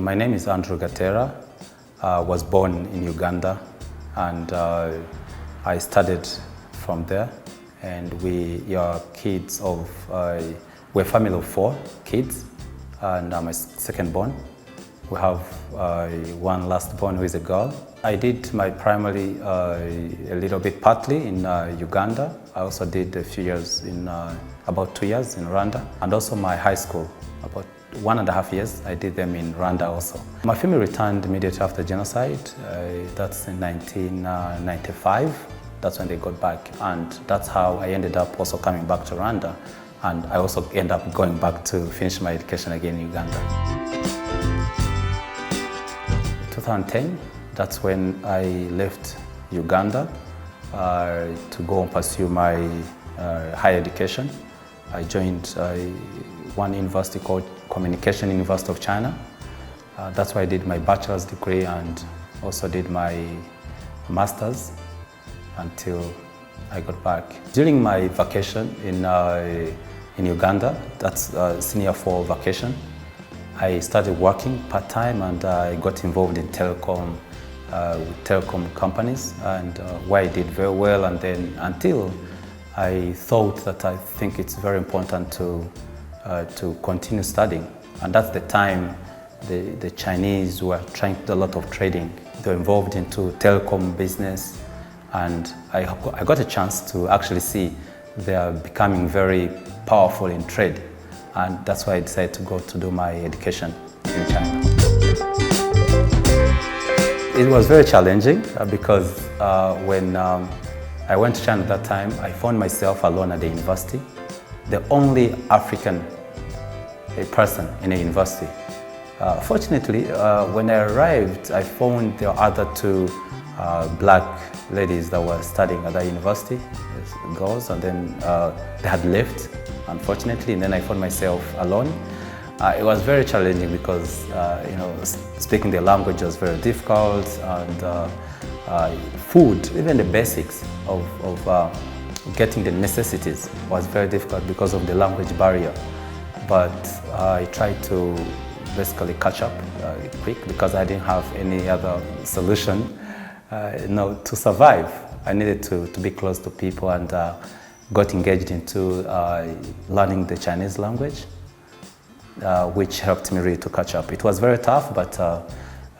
My name is Andrew Gatera. I was born in Uganda, and I studied from there. And we are kids of, we're a family of 4 kids, and I'm a second born. We have one last born who is a girl. I did my primary a little bit partly in Uganda. I also did a few years in, about 2 years in Rwanda, and also my high school, about 1.5 years, I did them in Rwanda also. My family returned immediately after genocide. That's in 1995. That's when they got back, and that's how I ended up also coming back to Rwanda, and I also ended up going back to finish my education again in Uganda. 2010, that's when I left Uganda to go and pursue my higher education. I joined one university called Communication University of China. That's where I did my bachelor's degree and also did my master's until I got back. During my vacation in Uganda, that's senior 4 vacation, I started working part-time, and I got involved in telecom, with telecom companies, and where I did very well, and then until I thought that I think it's very important to continue studying. And that's the time the Chinese were trying to do a lot of trading. They were involved into telecom business, and I got a chance to actually see they are becoming very powerful in trade. And that's why I decided to go to do my education in China. It was very challenging because when I went to China at that time, I found myself alone at the university, the only African person in a university. Fortunately, when I arrived, I found there were other 2 black ladies that were studying at that university, girls, and then they had left, unfortunately, and then I found myself alone. It was very challenging because, speaking the language was very difficult, and food, even the basics of getting the necessities was very difficult because of the language barrier. But I tried to basically catch up quick because I didn't have any other solution to survive. I needed to be close to people, and got engaged into learning the Chinese language, which helped me really to catch up. It was very tough, but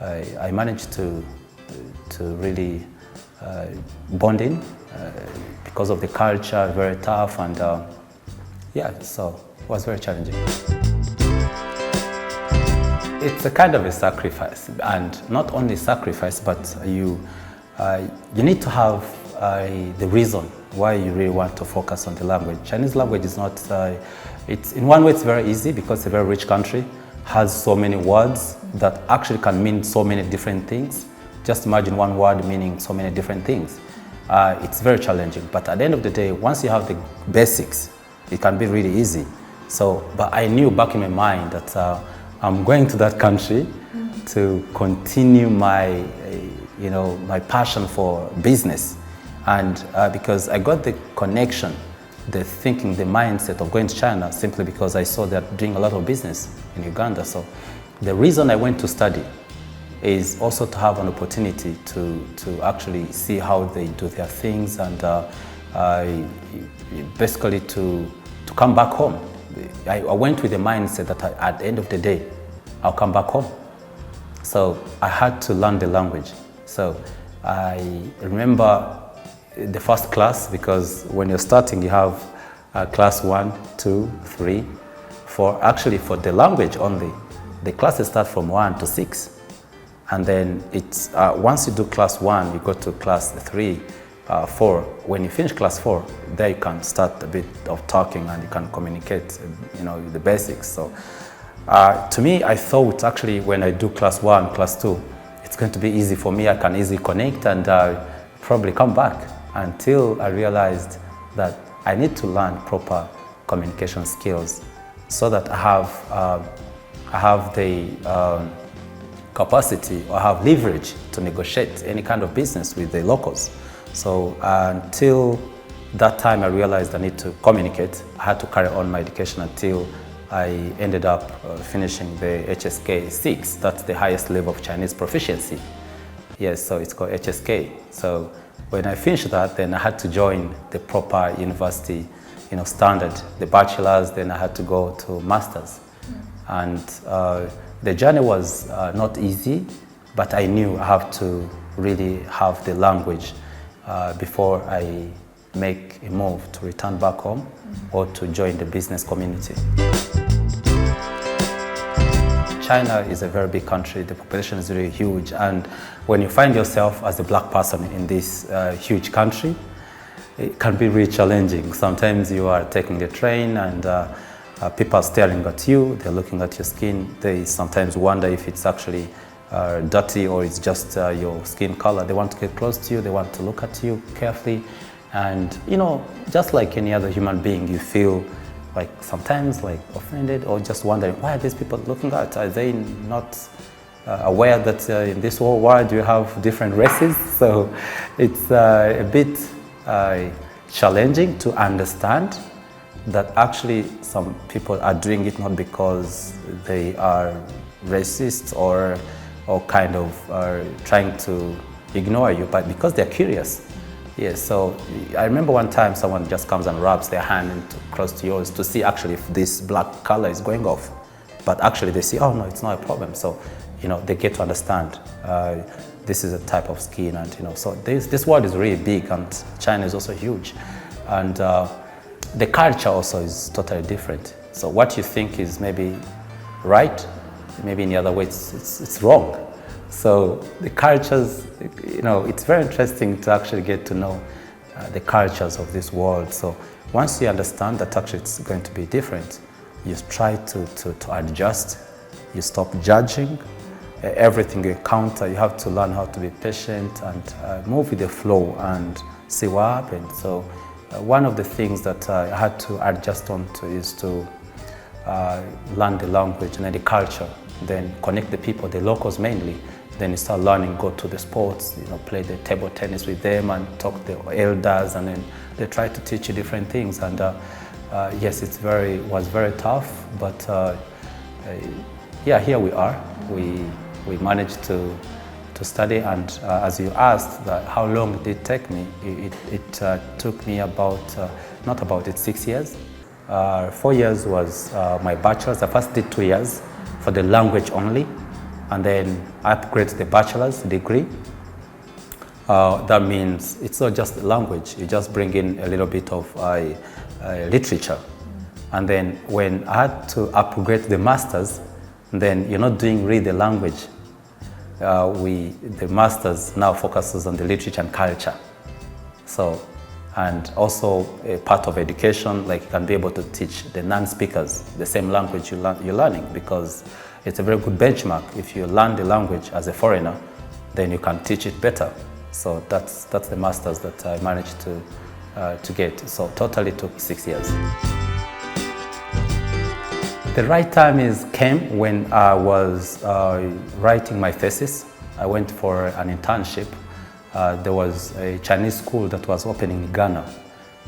I managed to really bond in because of the culture, very tough, and yeah, so it was very challenging. It's a kind of a sacrifice, and not only sacrifice, but you need to have the reason why you really want to focus on the language. Chinese language is not, it's in one way it's very easy because it's a very rich country, has so many words that actually can mean so many different things. Just imagine one word meaning so many different things. It's very challenging, but at the end of the day, once you have the basics, it can be really easy. So, but I knew back in my mind that I'm going to that country to continue my, my passion for business. And because I got the connection, the thinking, the mindset of going to China simply because I saw that doing a lot of business in Uganda. So the reason I went to study is also to have an opportunity to actually see how they do their things, and basically to come back home. I went with the mindset that at the end of the day, I'll come back home. So I had to learn the language. So I remember the first class, because when you're starting, you have class 1, 2, 3, 4. Actually, for the language only, the classes start from 1 to 6. And then it's once you do class 1, you go to class 3, 4. When you finish class 4, there you can start a bit of talking and you can communicate, the basics. So to me, I thought actually when I do class 1, class 2, it's going to be easy for me. I can easily connect and probably come back, until I realized that I need to learn proper communication skills so that I have the capacity or have leverage to negotiate any kind of business with the locals. So until that time I realized I need to communicate. I had to carry on my education until I ended up finishing the HSK 6. That's the highest level of Chinese proficiency. Yes, so it's called HSK. So when I finished that, then I had to join the proper university, standard, the bachelor's, then I had to go to master's. And the journey was not easy, but I knew I have to really have the language before I make a move to return back home or to join the business community. China is a very big country, the population is really huge, and when you find yourself as a black person in this huge country, it can be really challenging. Sometimes you are taking the train and people are staring at you, they're looking at your skin, they sometimes wonder if it's actually dirty or it's just your skin color. They want to get close to you, they want to look at you carefully, and just like any other human being, you feel like sometimes like offended or just wondering, why are these people looking at? Are they not aware that in this whole world you have different races? So it's a bit challenging to understand that actually some people are doing it not because they are racist or kind of are trying to ignore you, but because they're curious. Yes, so I remember one time someone just comes and rubs their hand close to yours to see actually if this black color is going off. But actually they see, oh no, it's not a problem. So, they get to understand this is a type of skin, and so this world is really big, and China is also huge. And the culture also is totally different. So what you think is maybe right, maybe in the other way it's wrong. So the cultures, it's very interesting to actually get to know the cultures of this world. So once you understand that actually it's going to be different, you try to adjust, you stop judging everything you encounter. You have to learn how to be patient and move with the flow and see what happens. So one of the things that I had to adjust on to is to learn the language and then the culture, then connect the people, the locals mainly. Then you start learning, go to the sports, play the table tennis with them and talk to the elders, and then they try to teach you different things. And yes, it was very tough, but yeah, here we are. We managed to study, and as you asked, how long did it take me? It took me about 6 years. 4 years was my bachelor's. I first did 2 years for the language only, and then I upgraded the bachelor's degree. That means it's not just the language, you just bring in a little bit of literature. And then when I had to upgrade the master's, then you're not doing really the language. The master's now focuses on the literature and culture. So, and also a part of education, like you can be able to teach the non-speakers the same language you're learning, because it's a very good benchmark. If you learn the language as a foreigner, then you can teach it better. So that's the master's that I managed to get. So totally took 6 years. The right time came when I was writing my thesis. I went for an internship. There was a Chinese school that was opening in Ghana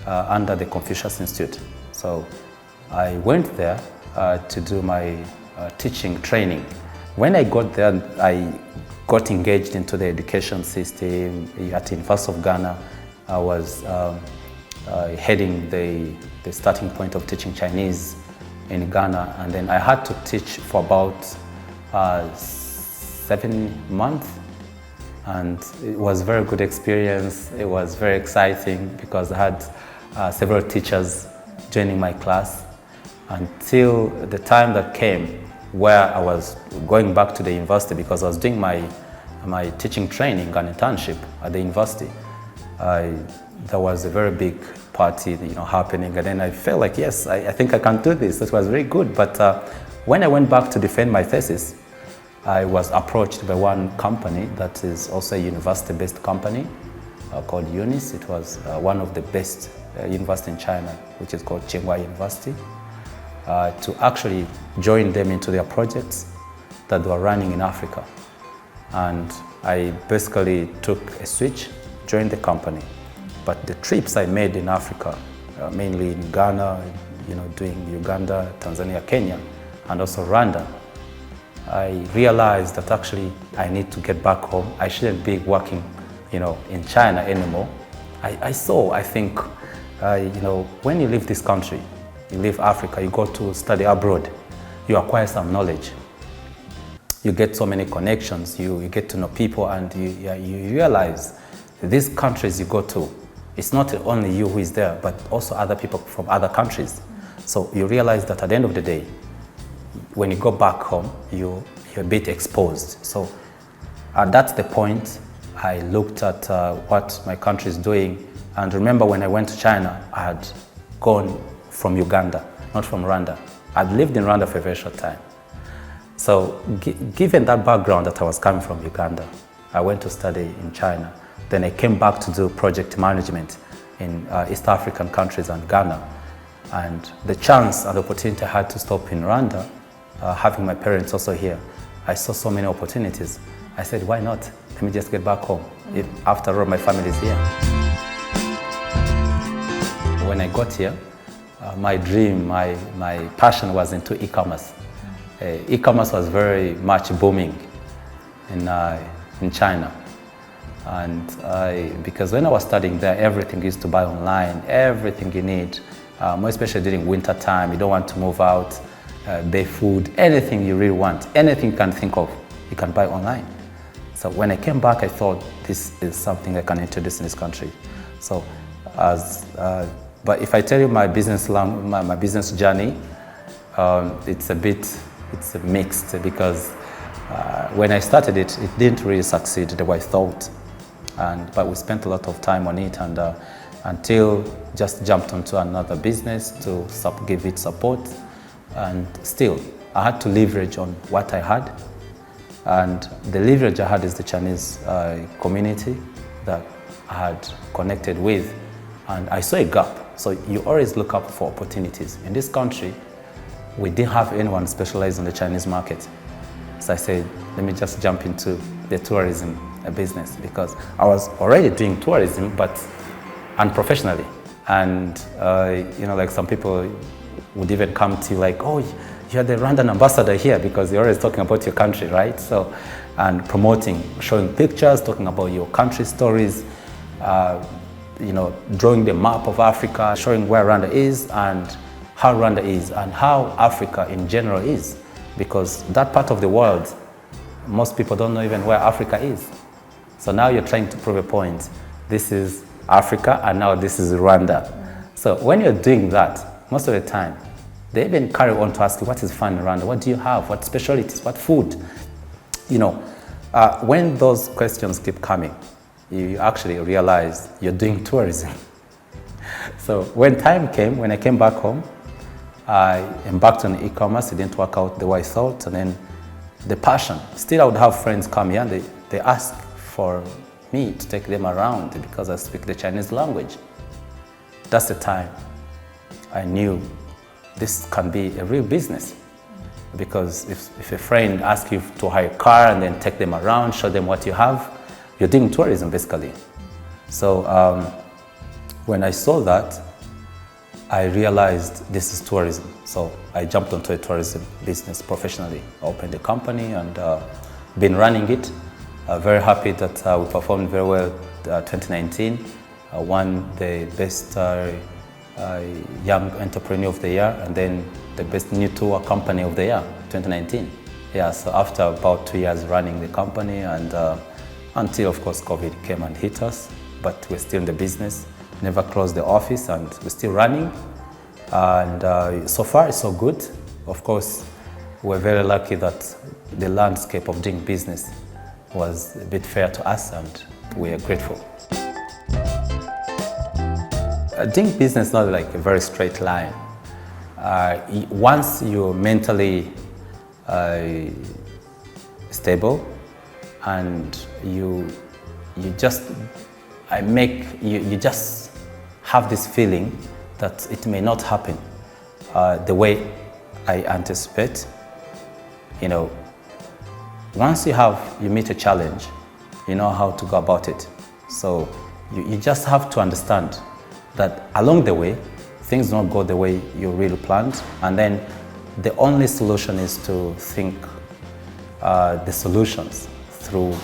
under the Confucius Institute. So I went there to do my teaching training. When I got there, I got engaged into the education system at the University of Ghana. I was heading the starting point of teaching Chinese in Ghana, and then I had to teach for about 7 months, and it was a very good experience. It was very exciting because I had several teachers joining my class until the time that came where I was going back to the university, because I was doing my teaching training and internship at the university. There was a very big party happening, and then I felt like, yes, I think I can do this. That was very good. But when I went back to defend my thesis, I was approached by one company that is also a university-based company called UNIS. It was one of the best universities in China, which is called Tsinghua University, to actually join them into their projects that they were running in Africa. And I basically took a switch, joined the company. But the trips I made in Africa, mainly in Ghana, doing Uganda, Tanzania, Kenya, and also Rwanda, I realized that actually I need to get back home. I shouldn't be working, in China anymore. I think, when you leave this country, you leave Africa, you go to study abroad, you acquire some knowledge. You get so many connections, you get to know people, and you realize these countries you go to, it's not only you who is there, but also other people from other countries. So you realize that at the end of the day, when you go back home, you're a bit exposed. So that's the point. I looked at what my country is doing. And remember, when I went to China, I had gone from Uganda, not from Rwanda. I'd lived in Rwanda for a very short time. So given that background that I was coming from Uganda, I went to study in China. Then I came back to do project management in East African countries and Ghana. And the chance and opportunity I had to stop in Rwanda, having my parents also here, I saw so many opportunities. I said, why not? Let me just get back home. After all, my family is here. When I got here, my dream, my passion was into e-commerce. E-commerce was very much booming in China. And because when I was studying there, everything used to buy online, everything you need, more especially during winter time. You don't want to move out, buy food, anything you really want, anything you can think of, you can buy online. So when I came back, I thought this is something I can introduce in this country. So, but if I tell you my business journey, it's mixed, because when I started it didn't really succeed the way I thought. But we spent a lot of time on it, and until just jumped onto another business to give it support. And still, I had to leverage on what I had. And the leverage I had is the Chinese community that I had connected with. And I saw a gap. So you always look up for opportunities. In this country, we didn't have anyone specialized in the Chinese market. So I said, let me just jump into the tourism business, because I was already doing tourism, but unprofessionally. And like some people would even come to you like, oh, you're the Rwandan ambassador here, because you're always talking about your country, right? So, and promoting, showing pictures, talking about your country stories, drawing the map of Africa, showing where Rwanda is and how Rwanda is and how Africa in general is. Because that part of the world, most people don't know even where Africa is. So now you're trying to prove a point. This is Africa and now this is Rwanda. So when you're doing that, most of the time, they even carry on to ask you, what is fun in Rwanda? What do you have? What specialties? What food? When those questions keep coming, you actually realize you're doing tourism. So when time came, when I came back home, I embarked on e-commerce. It didn't work out the way I thought. And then the passion, still I would have friends come here and they ask for me to take them around because I speak the Chinese language. That's the time I knew this can be a real business. Because if a friend asks you to hire a car and then take them around, show them what you have, you're doing tourism basically. So when I saw that, I realized this is tourism. So I jumped onto a tourism business professionally. I opened a company and been running it. Very happy that we performed very well 2019. Won the best young entrepreneur of the year and then the best new tour company of the year 2019. Yeah, so after about 2 years running the company and until of course COVID came and hit us, but we're still in the business. Never closed the office and we're still running. And so far it's so good. Of course, we're very lucky that the landscape of doing business was a bit fair to us and we are grateful. Doing business is not like a very straight line. Once you're mentally stable and you just have this feeling that it may not happen the way I anticipate. Once you meet a challenge, you know how to go about it. So you just have to understand that along the way, things don't go the way you really planned, and then the only solution is to think the solutions through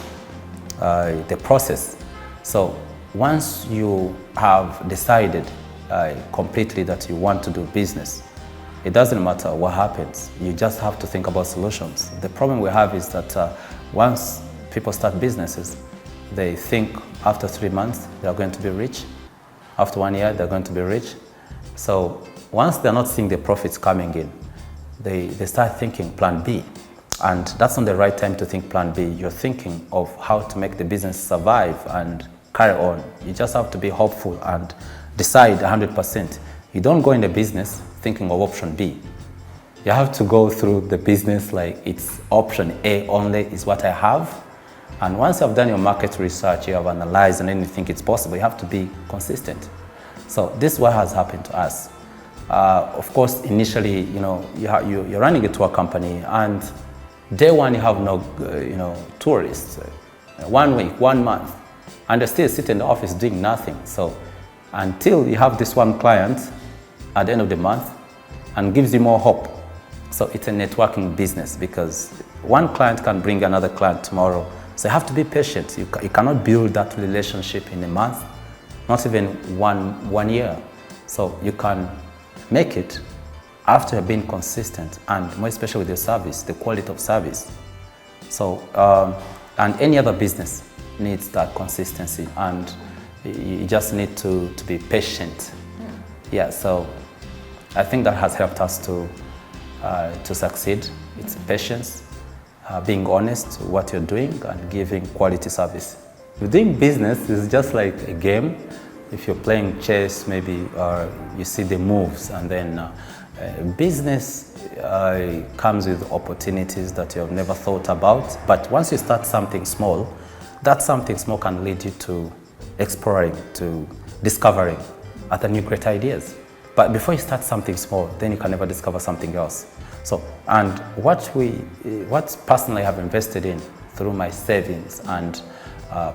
the process. So once you have decided completely that you want to do business, it doesn't matter what happens. You just have to think about solutions. The problem we have is that once people start businesses, they think after 3 months they are going to be rich. After 1 year, they're going to be rich. So once they're not seeing the profits coming in, they start thinking plan B. And that's not the right time to think plan B. You're thinking of how to make the business survive and carry on. You just have to be hopeful and decide 100%. You don't go in the business thinking of option B. You have to go through the business like it's option A only is what I have. And once you have done your market research, you have analyzed and then you think it's possible, you have to be consistent. So this is what has happened to us. Of course, initially, you're running a tour company, and day one you have no, tourists. 1 week, 1 month, and they still sit in the office doing nothing. So until you have this one client at the end of the month and gives you more hope. So it's a networking business because one client can bring another client tomorrow. So you have to be patient. You cannot build that relationship in a month, not even one year. So you can make it after being consistent, and more especially with your service, the quality of service. So, and any other business needs that consistency, and you just need to be patient. Yeah, so I think that has helped us to succeed. It's patience, being honest with what you're doing, and giving quality service. Doing business is just like a game. If you're playing chess, maybe, or you see the moves, and then business comes with opportunities that you have never thought about. But once you start something small, that something small can lead you to exploring, to discovering other new great ideas. But before you start something small, then you can never discover something else. So, and what personally I have invested in through my savings and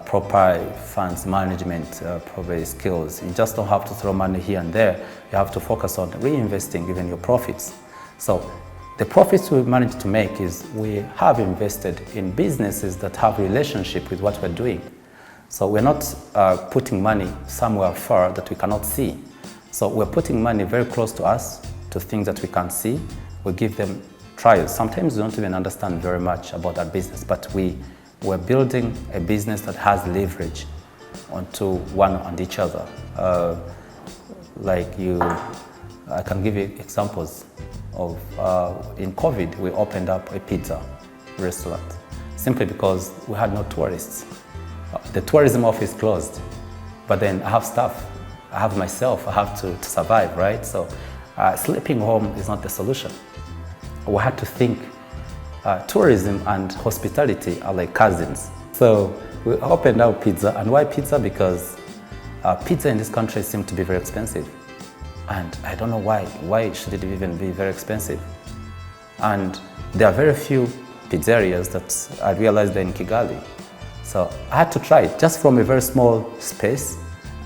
proper funds management, proper skills. You just don't have to throw money here and there. You have to focus on reinvesting even your profits. So the profits we managed to make is we have invested in businesses that have relationship with what we're doing. So we're not putting money somewhere far that we cannot see. So we're putting money very close to us, to things that we can see. We give them trials. Sometimes we don't even understand very much about that business, but we're building a business that has leverage onto one and each other. I can give you examples of, in COVID, we opened up a pizza restaurant simply because we had no tourists. The tourism office closed, but then I have staff. I have myself, I have to survive, right? So sleeping home is not the solution. We had to think tourism and hospitality are like cousins. So we opened up pizza. And why pizza? Because pizza in this country seems to be very expensive. And I don't know why. Why should it even be very expensive? And there are very few pizzerias that I realized are in Kigali. So I had to try it just from a very small space.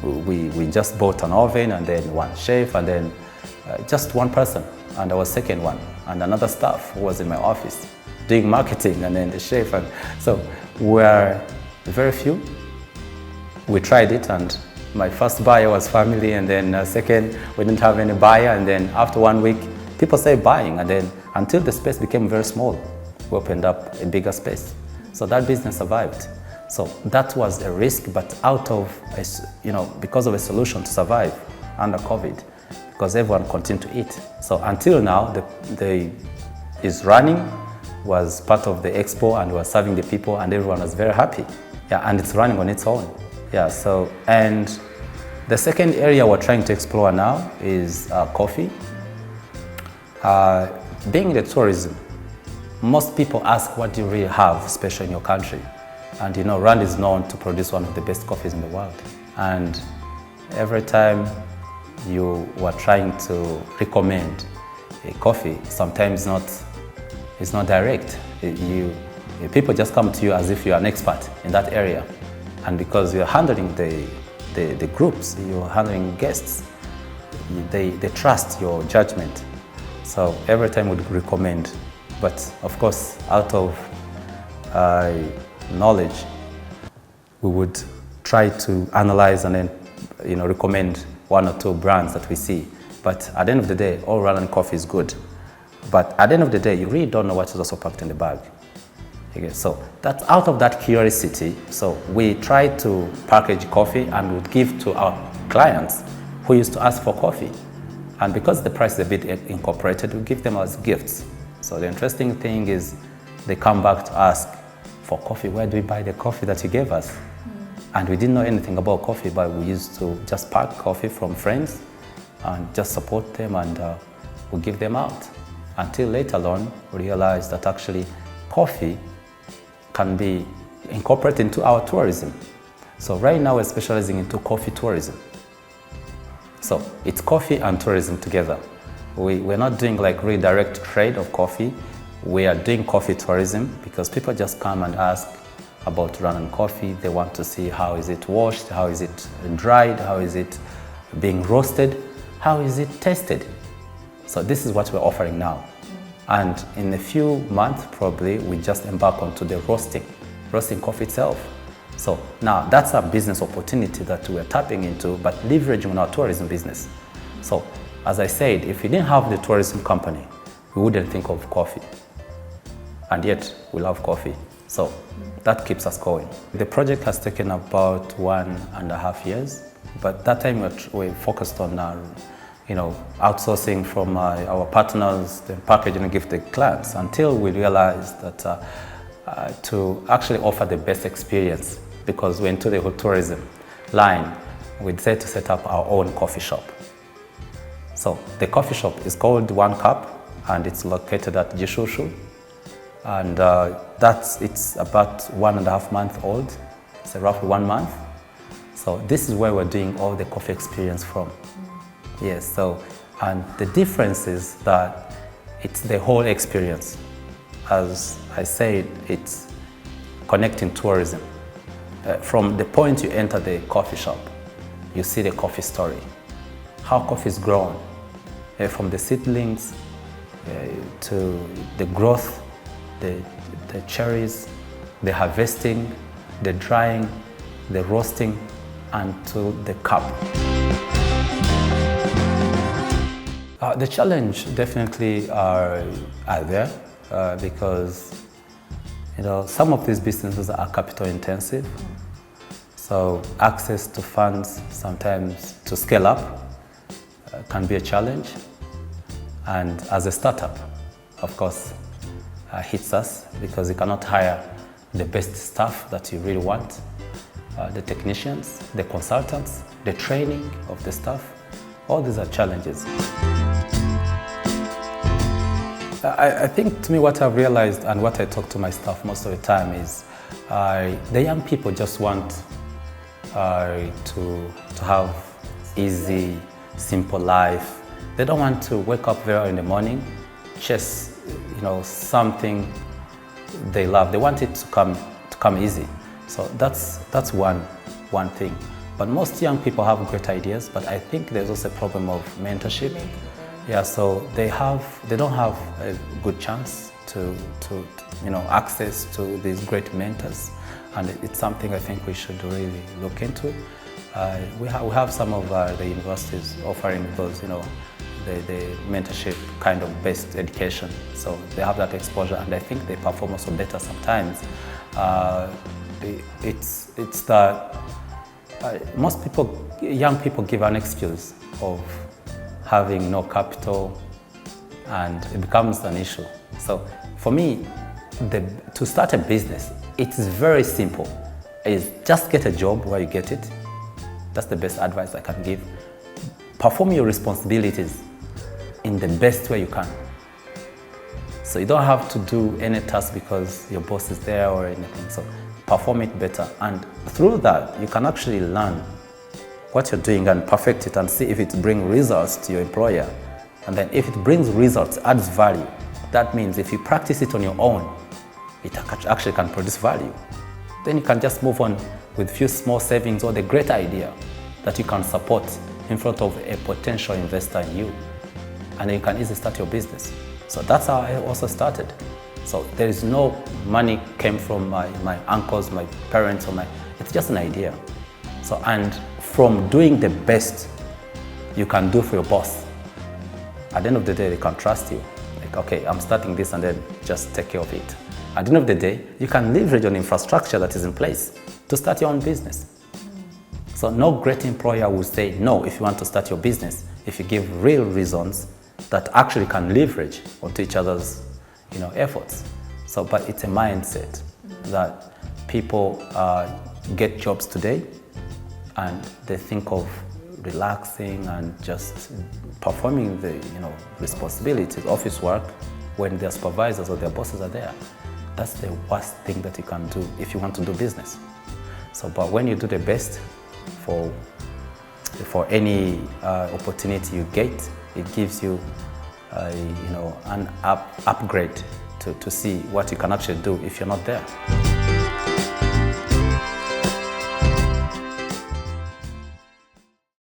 We just bought an oven and then one chef and then just one person. And I was second one. And another staff who was in my office doing marketing, and then the chef. And so we're very few. We tried it, and my first buyer was family, and then second, we didn't have any buyer, and then after 1 week, people started buying, and then until the space became very small, we opened up a bigger space. So that business survived. So that was a risk, but out of, because of a solution to survive under COVID, because everyone continued to eat. So until now, the is running, was part of the expo and was serving the people, and everyone was very happy. Yeah, and it's running on its own. Yeah, so, and the second area we're trying to explore now is coffee. Being in the tourism, most people ask what do you really have special in your country? And Rwanda is known to produce one of the best coffees in the world. And every time you were trying to recommend a coffee, sometimes it's not direct. People just come to you as if you're an expert in that area. And because you're handling the groups, you're handling guests, they trust your judgment. So every time we'd recommend, but of course, out of knowledge, we would try to analyze and then recommend one or two brands that we see. But at the end of the day, all ramen coffee is good. But at the end of the day, you really don't know what is also packed in the bag. Okay, so that's out of that curiosity. So we try to package coffee and would give to our clients who used to ask for coffee. And because the price is a bit incorporated, we give them as gifts. So the interesting thing is they come back to ask for coffee. Where do we buy the coffee that you gave us? And we didn't know anything about coffee, but we used to just pack coffee from friends and just support them, and we give them out. Until later on, we realized that actually coffee can be incorporated into our tourism. So right now we're specializing into coffee tourism. So it's coffee and tourism together. We're not doing like redirect trade of coffee. We are doing coffee tourism because people just come and ask about Ugandan coffee. They want to see how is it washed, how is it dried, how is it being roasted, how is it tasted. So this is what we're offering now. And in a few months, probably, we just embark onto the roasting coffee itself. So now that's a business opportunity that we're tapping into, but leveraging on our tourism business. So as I said, if we didn't have the tourism company, we wouldn't think of coffee. And yet we love coffee. So that keeps us going. The project has taken about 1.5 years, but that time we focused on outsourcing from our partners, the packaging and give the clients, until we realized that to actually offer the best experience, because we're into the whole tourism line, we decided to set up our own coffee shop. So the coffee shop is called One Cup, and it's located at Gishushu. And it's about 1.5 months old. It's roughly 1 month. So this is where we're doing all the coffee experience from. Yes, so, and the difference is that it's the whole experience. As I said, it's connecting tourism. From the point you enter the coffee shop, you see the coffee story, how coffee is grown, from the seedlings to the growth, the cherries, the harvesting, the drying, the roasting, and to the cup. The challenge definitely are there because some of these businesses are capital intensive, so access to funds sometimes to scale up can be a challenge, and as a startup, of course, hits us because you cannot hire the best staff that you really want, the technicians, the consultants, the training of the staff. All these are challenges. I think, to me, what I've realized and what I talk to my staff most of the time is the young people just want to have easy, simple life. They don't want to wake up very early in the morning, chase something they love. They want it to come easy. So that's one thing. But most young people have great ideas, but I think there's also a problem of mentorship. Yeah, so they don't have a good chance to access to these great mentors, and it's something I think we should really look into. We have some of the universities offering those, the mentorship kind of based education, so they have that exposure, and I think they perform also better sometimes. It's that most young people give an excuse of having no capital, and it becomes an issue. So for me, to start a business, it is very simple. It's just get a job where you get it. That's the best advice I can give. Perform your responsibilities in the best way you can. So you don't have to do any task because your boss is there or anything. So perform it better, and through that you can actually learn what you're doing and perfect it and see if it brings results to your employer. And then if it brings results, adds value, that means if you practice it on your own, it actually can produce value. Then you can just move on with few small savings or the great idea that you can support in front of a potential investor in you, and then you can easily start your business. So that's how I also started. So there is no money came from my uncles, my parents, it's just an idea. So, and from doing the best you can do for your boss, at the end of the day, they can trust you. Like, okay, I'm starting this and then just take care of it. At the end of the day, you can leverage on infrastructure that is in place to start your own business. So no great employer will say no if you want to start your business, if you give real reasons that actually can leverage onto each other's efforts. So, but it's a mindset that people get jobs today and they think of relaxing and just performing the responsibilities, office work, when their supervisors or their bosses are there. That's the worst thing that you can do if you want to do business. So, but when you do the best for any opportunity you get, it gives you an upgrade to see what you can actually do if you're not there.